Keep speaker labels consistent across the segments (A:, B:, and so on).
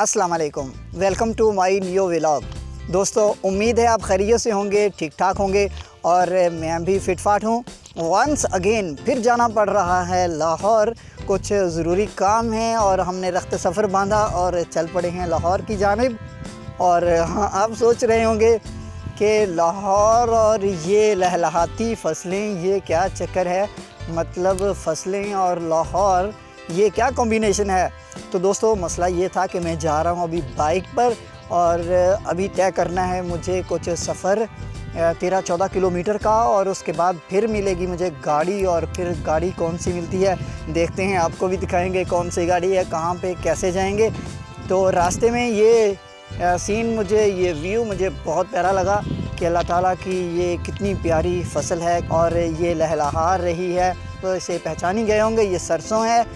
A: अस्सलाम वालेकुम, welcome to my new vlog. दोस्तों, उम्मीद है आप खैरियत से होंगे, ठीक ठाक होंगे और मैं भी फिट फाट हूँ। वंस अगेन फिर जाना पड़ रहा है लाहौर, कुछ ज़रूरी काम है और हमने रख्त सफ़र बांधा और चल पड़े हैं लाहौर की जानिब। और हाँ, आप सोच रहे होंगे कि लाहौर और ये लहलहाती फ़सलें, ये क्या चक्कर है, मतलब फ़सलें और लाहौर, ये क्या कॉम्बिनेशन है। तो दोस्तों, मसला ये था कि मैं जा रहा हूँ अभी बाइक पर और अभी तय करना है मुझे कुछ सफ़र 13-14 किलोमीटर का, और उसके बाद फिर मिलेगी मुझे गाड़ी। और फिर गाड़ी कौन सी मिलती है देखते हैं, आपको भी दिखाएंगे कौन सी गाड़ी है, कहाँ पे कैसे जाएंगे। तो रास्ते में ये सीन मुझे, ये व्यू मुझे बहुत प्यारा लगा कि अल्लाह ताला की ये कितनी प्यारी फ़सल है और ये लहलहा रही है। तो इसे पहचान ही गए होंगे, ये सरसों है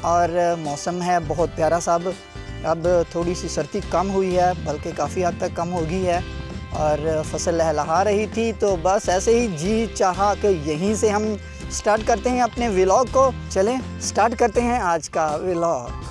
A: और मौसम है बहुत प्यारा सा। अब थोड़ी सी सर्दी कम हुई है, बल्कि काफ़ी हद तक कम हो गई है और फसल लहलहा रही थी। तो बस ऐसे ही जी चाहा कि यहीं से हम स्टार्ट करते हैं अपने व्लॉग को। चलें स्टार्ट करते हैं आज का व्लॉग।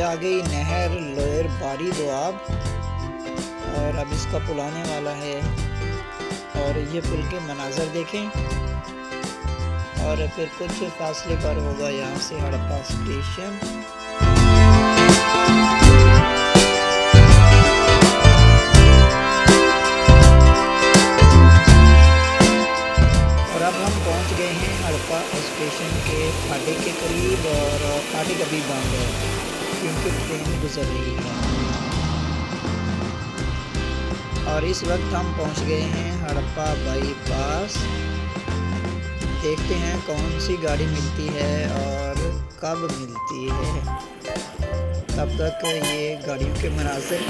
A: आ गई नहर लोयर बारी दोआब और अब इसका पुल आने वाला है। और ये पुल के मनाजर देखें और फिर कुछ फासले पर होगा यहाँ से हड़प्पा स्टेशन। और अब हम पहुँच गए हैं हड़प्पा स्टेशन के फाटक के करीब और फाटक अभी बंद है क्योंकि ट्रेन गुजर रही है। और इस वक्त हम पहुंच गए हैं हड़प्पा बाईपास। देखते हैं कौन सी गाड़ी मिलती है और कब मिलती है। तब तक ये गाड़ियों के मनाज़िर।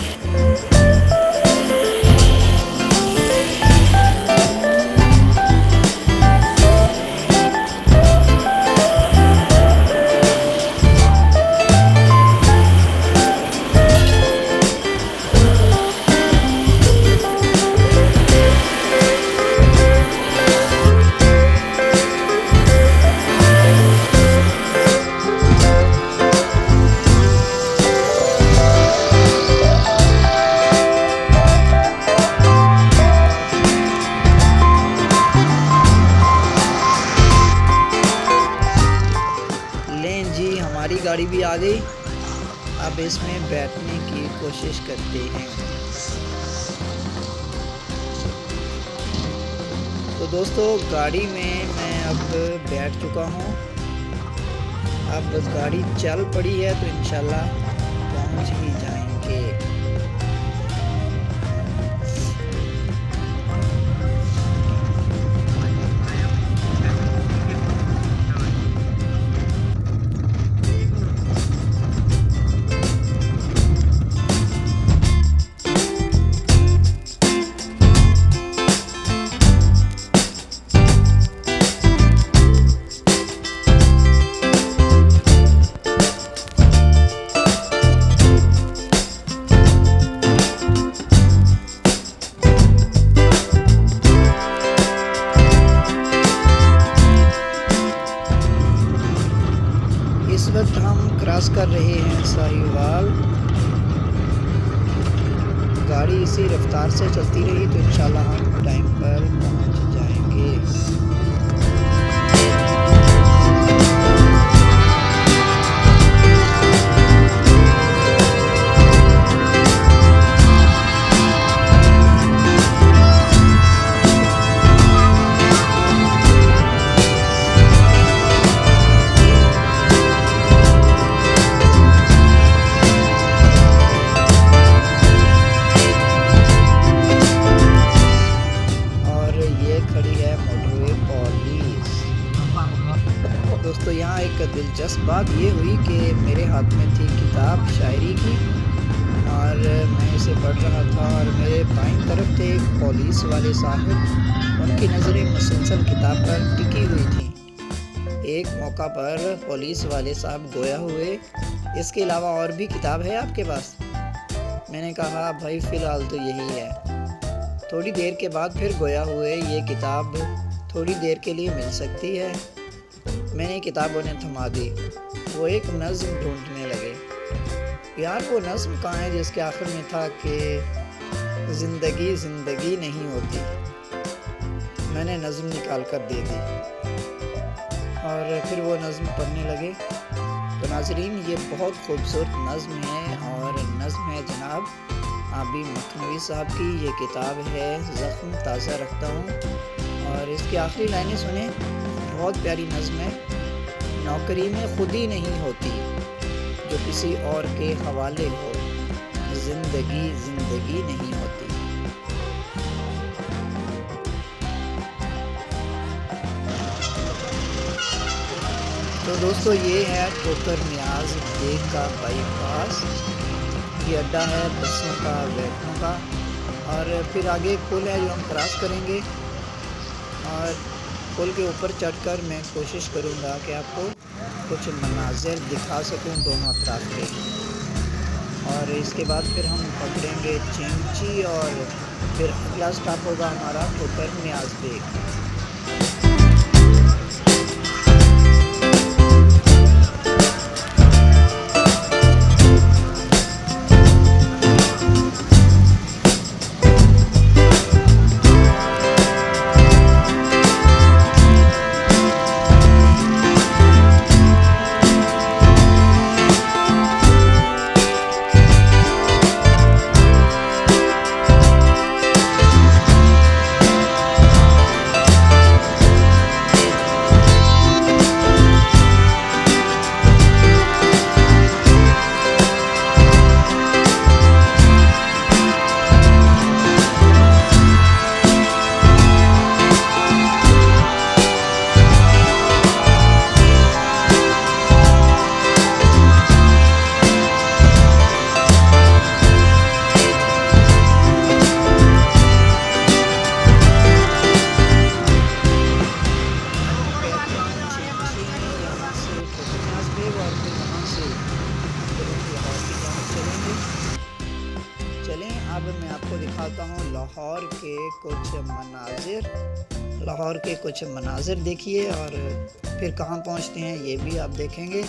A: हमारी गाड़ी भी आ गई, अब इसमें बैठने की कोशिश करते हैं। तो दोस्तों, गाड़ी में मैं अब बैठ चुका हूँ अब गाड़ी चल पड़ी है तो इंशाल्लाह पहुंच ही जाएंगे। इस वक्त हम क्रॉस कर रहे हैं साहिवाल। गाड़ी इसी रफ्तार से चलती रही तो इंशाल्लाह हम टाइम पर पहुंच जाएंगे। दोस्तों यहाँ एक दिलचस्प बात ये हुई कि मेरे हाथ में थी किताब शायरी की और मैं इसे पढ़ रहा था और मेरे बाईं तरफ थे एक पुलिस वाले साहब। उनकी नज़रें मुसलसल किताब पर टिकी हुई थी। एक मौका पर पुलिस वाले साहब गोया हुए, इसके अलावा और भी किताब है आपके पास? मैंने कहा भाई फ़िलहाल तो यही है। थोड़ी देर के बाद फिर गोया हुए, ये किताब थोड़ी देर के लिए मिल सकती है? मैंने किताब उन्हें थमा दी। वो एक नज़्म ढूंढने लगे। यार वो नज़्म कहाँ है जिसके आखिर में था कि ज़िंदगी ज़िंदगी नहीं होती। मैंने नज़्म निकाल कर दे दी और फिर वो नज़्म पढ़ने लगे। तो नाज़रीन ये बहुत खूबसूरत नज़्म है और नज़्म है जनाब आबी मखनवी साहब की। ये किताब है ज़ख्म ताज़ा रखता हूँ और इसकी आखिरी लाइनें सुने, बहुत प्यारी नज़्म है। नौकरी में खुद ही नहीं होती जो किसी और के हवाले हो, ज़िंदगी ज़िंदगी नहीं होती। तो दोस्तों ये है ठोकर नियाज बेग का बाईपास। ये अड्डा है बसों का, वैगनों का और फिर आगे एक पुल है जो हम क्रॉस करेंगे और पुल के ऊपर चढ़कर मैं कोशिश करूँगा कि आपको कुछ मनाज़िर दिखा सकूँ दोनों अतराफ के। और इसके बाद फिर हम पकड़ेंगे चिंची और फिर अगला स्टॉप होगा हमारा ठोकर नियाज बेग। अब मैं आपको दिखाता हूँ लाहौर के कुछ मनाजिर देखिए और फिर कहाँ पहुँचते हैं ये भी आप देखेंगे।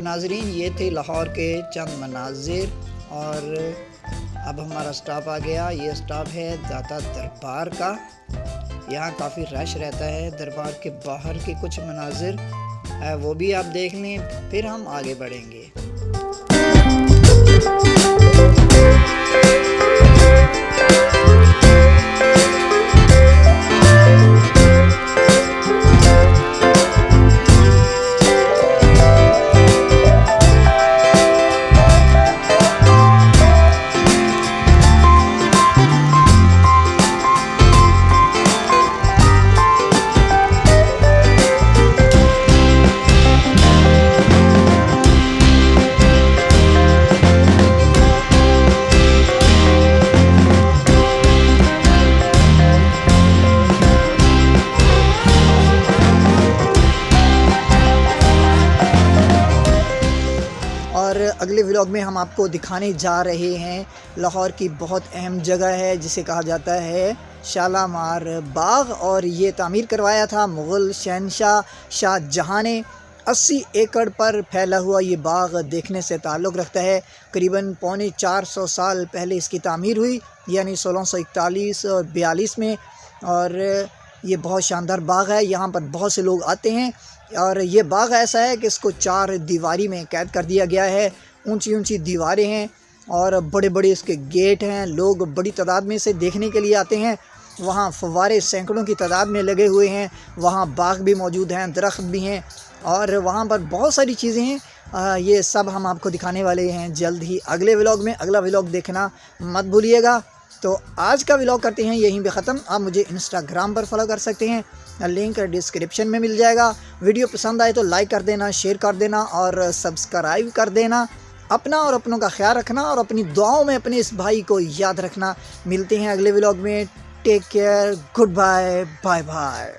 A: नाजरीन, ये थे लाहौर के चंद मनाजिर और अब हमारा स्टॉप आ गया। ये स्टॉप है दाता दरबार का। यहाँ काफ़ी रश रहता है। दरबार के बाहर के कुछ मनाजिर वो भी आप देख लें, फिर हम आगे बढ़ेंगे। और अगले व्लॉग में हम आपको दिखाने जा रहे हैं लाहौर की बहुत अहम जगह है जिसे कहा जाता है शालामार बाग, और ये तामीर करवाया था मुग़ल शहनशाह शाहजहाँ ने। 80 एकड़ पर फैला हुआ ये बाग देखने से ताल्लुक़ रखता है। करीबन 450 साल पहले इसकी तामीर हुई, यानी 1641 और 42 में। और ये बहुत शानदार बाग है। यहाँ पर बहुत से लोग आते हैं और ये बाग ऐसा है कि इसको 4 दीवारी में कैद कर दिया गया है। ऊंची ऊंची दीवारें हैं और बड़े बड़े इसके गेट हैं। लोग बड़ी तादाद में इसे देखने के लिए आते हैं। वहाँ फव्वारे सैकड़ों की तादाद में लगे हुए हैं। वहाँ बाग भी मौजूद हैं, दरख्त भी हैं और वहाँ पर बहुत सारी चीज़ें हैं। ये सब हम आपको दिखाने वाले हैं जल्द ही अगले व्लॉग में। अगला व्लॉग देखना मत भूलिएगा। तो आज का व्लॉग करते हैं यहीं पे ख़त्म। आप मुझे इंस्टाग्राम पर फॉलो कर सकते हैं, लिंक डिस्क्रिप्शन में मिल जाएगा। वीडियो पसंद आए तो लाइक कर देना, शेयर कर देना और सब्सक्राइब कर देना। अपना और अपनों का ख्याल रखना और अपनी दुआओं में अपने इस भाई को याद रखना। मिलते हैं अगले व्लॉग में। Take care, goodbye, bye bye.